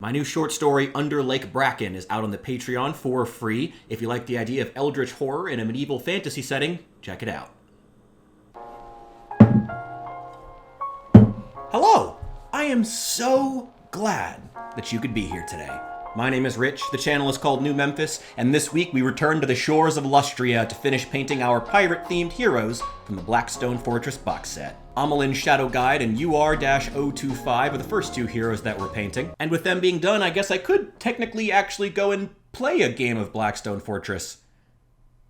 My new short story, Under Lake Bracken, is out on the Patreon for free. If you like the idea of eldritch horror in a medieval fantasy setting, check it out. Hello! I am so glad that you could be here today. My name is Rich, the channel is called New Memphis, and this week we return to the shores of Lustria to finish painting our pirate-themed heroes from the Blackstone Fortress box set. Amallyn Shadowguide and UR-025 are the first two heroes that we're painting, and with them being done, I guess I could technically actually go and play a game of Blackstone Fortress.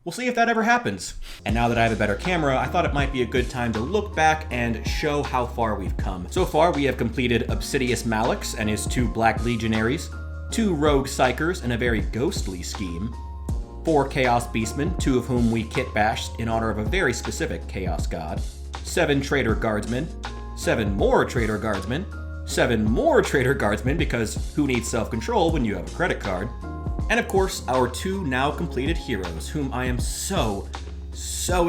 We'll see if that ever happens. And now that I have a better camera, I thought it might be a good time to look back and show how far we've come. So far, we have completed Obsidious Malix and his 2 Black Legionaries, 2 Rogue Psychers in a very ghostly scheme, 4 Chaos Beastmen, 2 of whom we kit bashed in honor of a very specific Chaos God, 7 Traitor Guardsmen, 7 more Traitor Guardsmen, 7 more Traitor Guardsmen because who needs self-control when you have a credit card, and of course our 2 now completed heroes whom I am so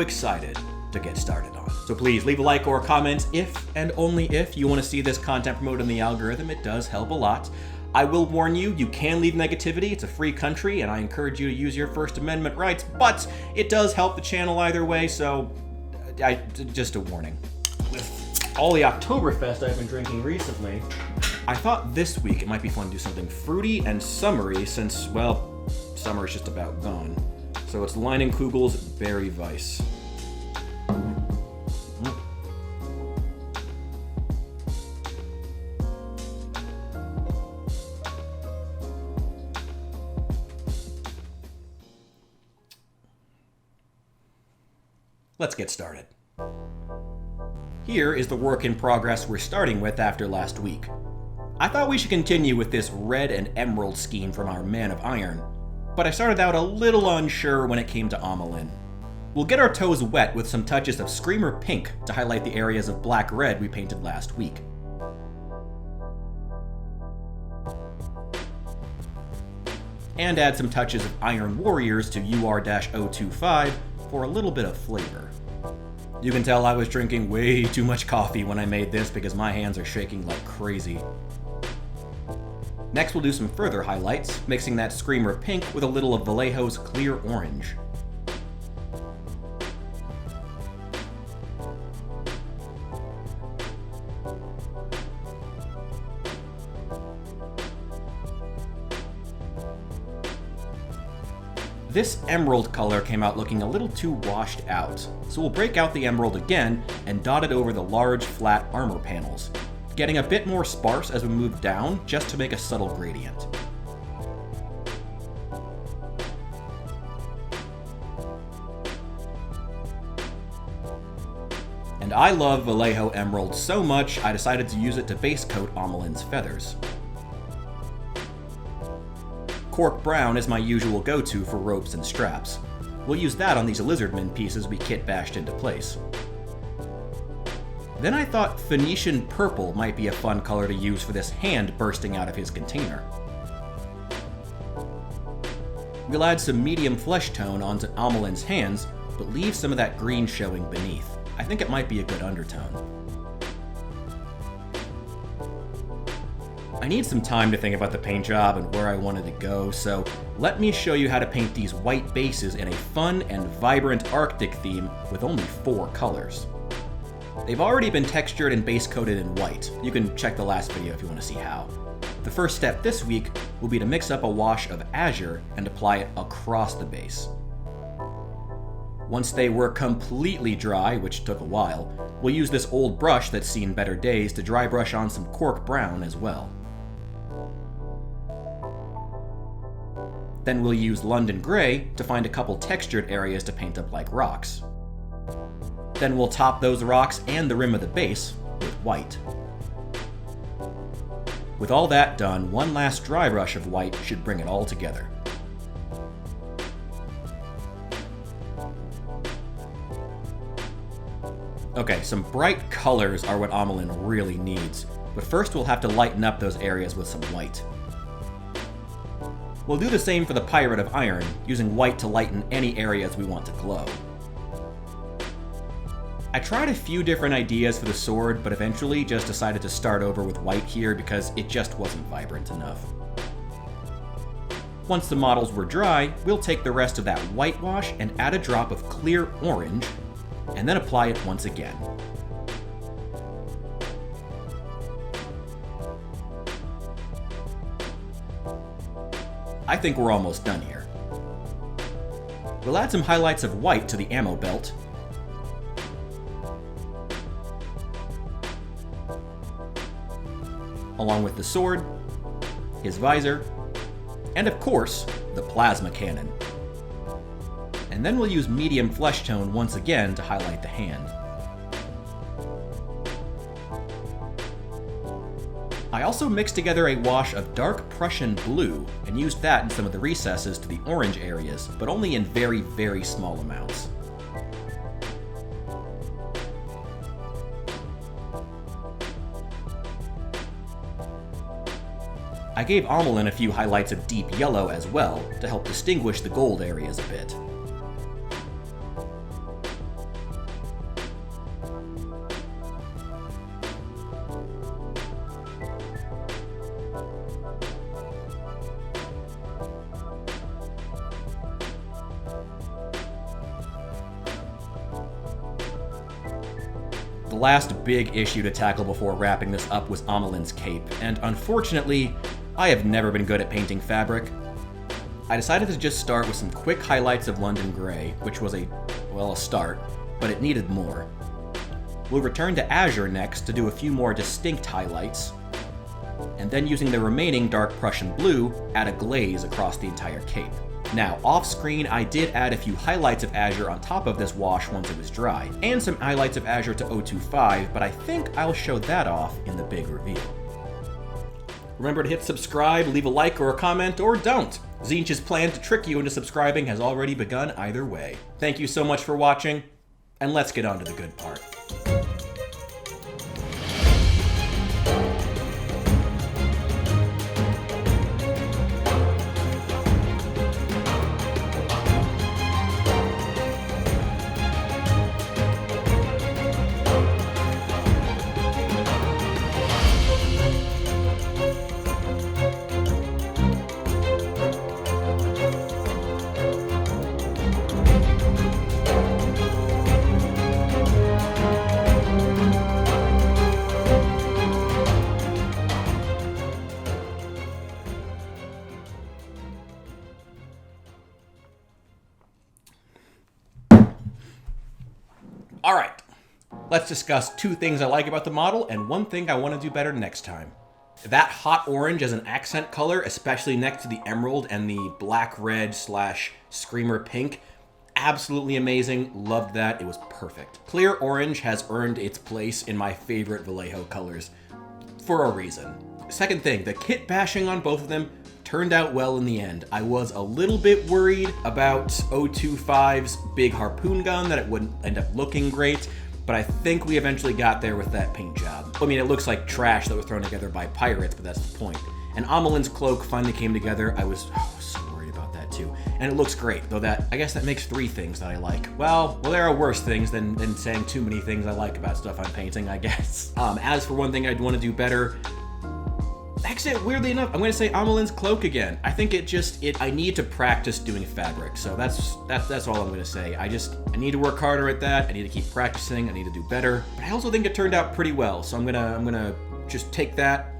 excited to get started on. So please leave a like or a comment if and only if you want to see this content promoted in the algorithm. It does help a lot. I will warn you, you can leave negativity, it's a free country, and I encourage you to use your First Amendment rights, but it does help the channel either way, so just a warning. With all the Oktoberfest I've been drinking recently, I thought this week it might be fun to do something fruity and summery since, well, summer is just about gone. So it's Leinenkugel's Berry Weiss. Let's get started. Here is the work in progress we're starting with after last week. I thought we should continue with this red and emerald scheme from our Man of Iron, but I started out a little unsure when it came to Amallyn. We'll get our toes wet with some touches of Screamer Pink to highlight the areas of black-red we painted last week. And add some touches of Iron Warriors to UR-025 for a little bit of flavor. You can tell I was drinking way too much coffee when I made this because my hands are shaking like crazy. Next we'll do some further highlights, mixing that Screamer Pink with a little of Vallejo's Clear Orange. This emerald color came out looking a little too washed out, so we'll break out the emerald again and dot it over the large, flat armor panels, getting a bit more sparse as we move down just to make a subtle gradient. And I love Vallejo Emerald so much, I decided to use it to base coat Amallyn's feathers. Cork Brown is my usual go-to for ropes and straps. We'll use that on these lizardman pieces we kit bashed into place. Then I thought Phoenician Purple might be a fun color to use for this hand bursting out of his container. We'll add some medium flesh tone onto Amallyn's hands, but leave some of that green showing beneath. I think it might be a good undertone. I need some time to think about the paint job and where I wanted to go, so let me show you how to paint these white bases in a fun and vibrant Arctic theme with only 4 colors. They've already been textured and base coated in white. You can check the last video if you want to see how. The first step this week will be to mix up a wash of azure and apply it across the base. Once they were completely dry, which took a while, we'll use this old brush that's seen better days to dry brush on some cork brown as well. Then we'll use London Grey to find a couple textured areas to paint up like rocks. Then we'll top those rocks and the rim of the base with white. With all that done, one last dry brush of white should bring it all together. Okay, some bright colors are what Amallyn really needs, but first we'll have to lighten up those areas with some white. We'll do the same for the Pirate of Iron, using white to lighten any areas we want to glow. I tried a few different ideas for the sword, but eventually just decided to start over with white here because it just wasn't vibrant enough. Once the models were dry, we'll take the rest of that whitewash and add a drop of clear orange, and then apply it once again. I think we're almost done here. We'll add some highlights of white to the ammo belt, along with the sword, his visor, and of course, the plasma cannon. And then we'll use medium flesh tone once again to highlight the hand. I also mixed together a wash of dark Prussian blue and used that in some of the recesses to the orange areas, but only in very, very small amounts. I gave Amallyn a few highlights of deep yellow as well, to help distinguish the gold areas a bit. The last big issue to tackle before wrapping this up was Amallyn's cape, and unfortunately, I have never been good at painting fabric. I decided to just start with some quick highlights of London Grey, which was a start, but it needed more. We'll return to Azure next to do a few more distinct highlights, and then using the remaining dark Prussian blue, add a glaze across the entire cape. Now, off screen, I did add a few highlights of Azure on top of this wash once it was dry, and some highlights of Azure to 025, but I think I'll show that off in the big reveal. Remember to hit subscribe, leave a like or a comment, or don't. Tzeentch's plan to trick you into subscribing has already begun either way. Thank you so much for watching, and let's get on to the good part. Alright, let's discuss two things I like about the model and one thing I want to do better next time. That hot orange as an accent color, especially next to the emerald and the black-red / screamer pink, absolutely amazing, loved that, it was perfect. Clear orange has earned its place in my favorite Vallejo colors, for a reason. Second thing, the kit bashing on both of them turned out well in the end. I was a little bit worried about 025's big harpoon gun, that it wouldn't end up looking great, but I think we eventually got there with that paint job. I mean, it looks like trash that was thrown together by pirates, but that's the point. And Amallyn's cloak finally came together. I was so worried about that too. And it looks great, though I guess that makes three things that I like. Well, there are worse things than saying too many things I like about stuff I'm painting, I guess. As for one thing I'd want to do better, actually, weirdly enough, I'm going to say Amallyn's cloak again. I think I need to practice doing fabric, so that's all I'm going to say. I need to work harder at that. I need to keep practicing. I need to do better. But I also think it turned out pretty well, so I'm gonna just take that.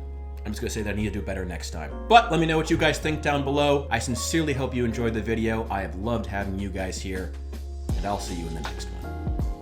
I'm just gonna say that I need to do better next time. But let me know what you guys think down below. I sincerely hope you enjoyed the video. I have loved having you guys here, and I'll see you in the next one.